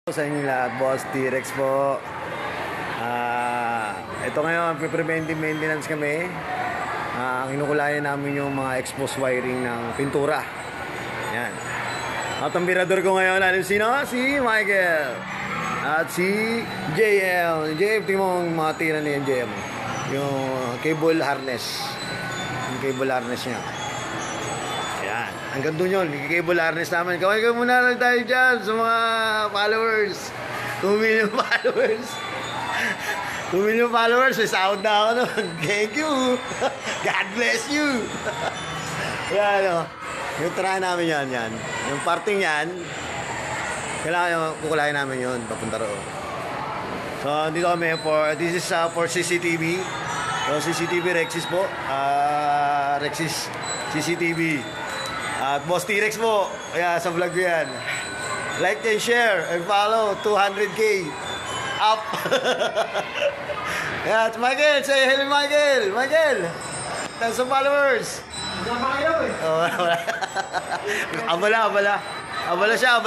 Sa inyo lahat, Boss T-Rex po. Ito ngayon, preventive maintenance kami. Kinukulayan namin yung mga exposed wiring ng pintura. Yan. At ang mirador ko ngayon, alam sino? Si Michael. At si JM. JM, tingnan mo mga tira niya yung JM. Yung cable harness. Yung cable harness niya. Yan. Hanggang doon yun. Cable harness namin. Kaway ka muna lang tayo dyan sa mga followers. 2 million followers. 2 million followers. May sahod na ako nun. Thank you. God bless you. Yan o. Yung try namin yan. Yung parting yan, kailangan yung kukulayan namin yun. Papunta roon. So, dito kami this is for CCTV. So, CCTV Rexis po. Rexis CCTV. At Boss T-Rex po. Kaya sa vlog ko yan. Like and share and follow. 200k up. Yeah, it's Michael. Say hello, Michael. Michael. Thanks sa followers. Abala siya.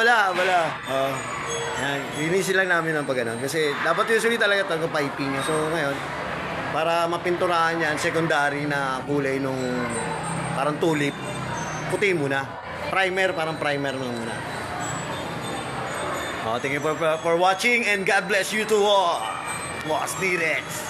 Yan. Linisin lang namin ng pag ganun. Kasi dapat usually talaga piping. So ngayon, para mapinturahan yan, secondary na kulay nung parang tulip, puti muna. Parang primer muna. Thank you for watching and God bless you to all. Boss T-Rex.